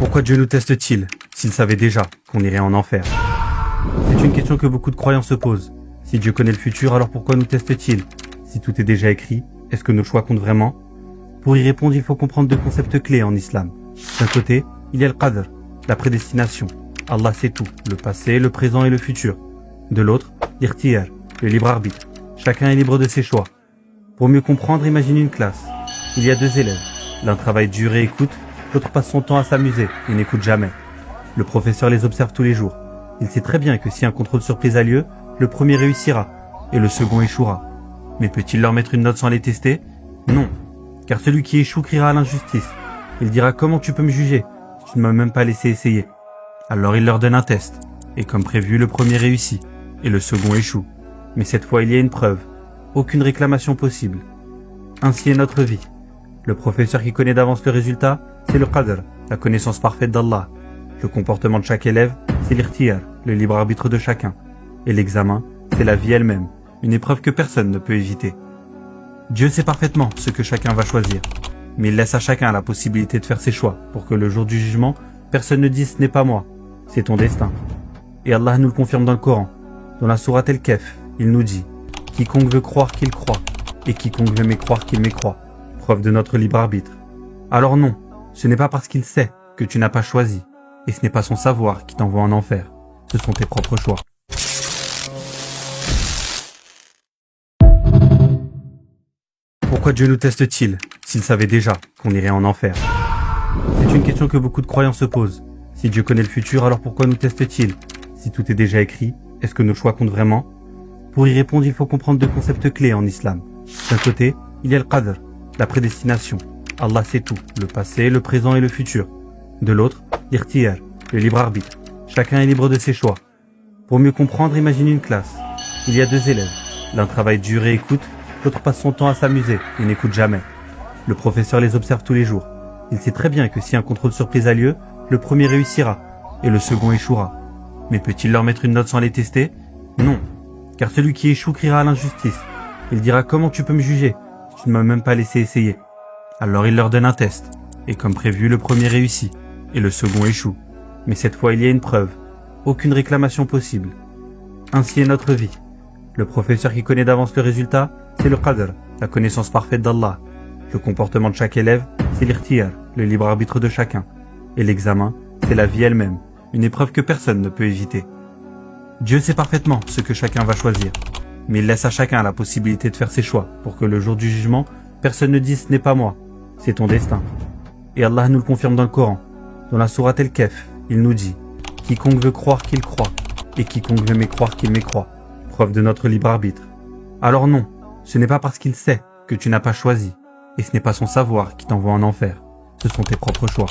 Pourquoi Dieu nous teste-t-il, s'il savait déjà qu'on irait en enfer? C'est une question que beaucoup de croyants se posent. Si Dieu connaît le futur, alors pourquoi nous teste-t-il? Si tout est déjà écrit, est-ce que nos choix comptent vraiment? Pour y répondre, il faut comprendre deux concepts clés en islam. D'un côté, il y a le qadr, la prédestination. Allah sait tout, le passé, le présent et le futur. De l'autre, l'ikhtiyar, le libre arbitre. Chacun est libre de ses choix. Pour mieux comprendre, imaginez une classe. Il y a deux élèves. L'un travaille dur et écoute, l'autre passe son temps à s'amuser et n'écoute jamais. Le professeur les observe tous les jours. Il sait très bien que si un contrôle surprise a lieu, le premier réussira et le second échouera. Mais peut-il leur mettre une note sans les tester? Non, car celui qui échoue criera à l'injustice. Il dira: comment tu peux me juger? Tu ne m'as même pas laissé essayer. Alors il leur donne un test, et comme prévu, le premier réussit et le second échoue. Mais cette fois, il y a une preuve. Aucune réclamation possible. Ainsi est notre vie. Le professeur qui connaît d'avance le résultat, c'est le qadr, la connaissance parfaite d'Allah. Le comportement de chaque élève, c'est l'ikhtiyar, le libre arbitre de chacun. Et l'examen, c'est la vie elle-même, une épreuve que personne ne peut éviter. Dieu sait parfaitement ce que chacun va choisir, mais il laisse à chacun la possibilité de faire ses choix pour que le jour du jugement, personne ne dise: ce n'est pas moi, c'est ton destin. Et Allah nous le confirme dans le Coran. Dans la sourate El-Kef, il nous dit: quiconque veut croire qu'il croit, et quiconque veut mécroire qu'il mécroit. Preuve de notre libre arbitre. Alors non, ce n'est pas parce qu'il sait que tu n'as pas choisi, et ce n'est pas son savoir qui t'envoie en enfer. Ce sont tes propres choix. Pourquoi Dieu nous teste-t-il, s'il savait déjà qu'on irait en enfer? C'est une question que beaucoup de croyants se posent. Si Dieu connaît le futur, alors pourquoi nous teste-t-il? Si tout est déjà écrit, est-ce que nos choix comptent vraiment? Pour y répondre, il faut comprendre deux concepts clés en islam. D'un côté, il y a le qadr, la prédestination. Allah sait tout, le passé, le présent et le futur. De l'autre, l'ikhtiyar, le libre arbitre. Chacun est libre de ses choix. Pour mieux comprendre, imaginez une classe. Il y a deux élèves. L'un travaille dur et écoute, l'autre passe son temps à s'amuser et n'écoute jamais. Le professeur les observe tous les jours. Il sait très bien que si un contrôle surprise a lieu, le premier réussira et le second échouera. Mais peut-il leur mettre une note sans les tester? Non, car celui qui échoue criera à l'injustice. Il dira: comment tu peux me juger? Tu ne m'as même pas laissé essayer. Alors il leur donne un test, et comme prévu, le premier réussit et le second échoue. Mais cette fois, il y a une preuve. Aucune réclamation possible. Ainsi est notre vie. Le professeur qui connaît d'avance le résultat, c'est le qadr, la connaissance parfaite d'Allah. Le comportement de chaque élève, c'est l'ikhtiyar, le libre arbitre de chacun. Et l'examen, c'est la vie elle-même, une épreuve que personne ne peut éviter. Dieu sait parfaitement ce que chacun va choisir, mais il laisse à chacun la possibilité de faire ses choix pour que le jour du jugement, personne ne dise: ce n'est pas moi, c'est ton destin. Et Allah nous le confirme dans le Coran. Dans la sourate El-Kef, il nous dit: quiconque veut croire qu'il croit, et quiconque veut mécroire qu'il mécroit. Preuve de notre libre arbitre. Alors non, ce n'est pas parce qu'il sait que tu n'as pas choisi, et ce n'est pas son savoir qui t'envoie en enfer. Ce sont tes propres choix.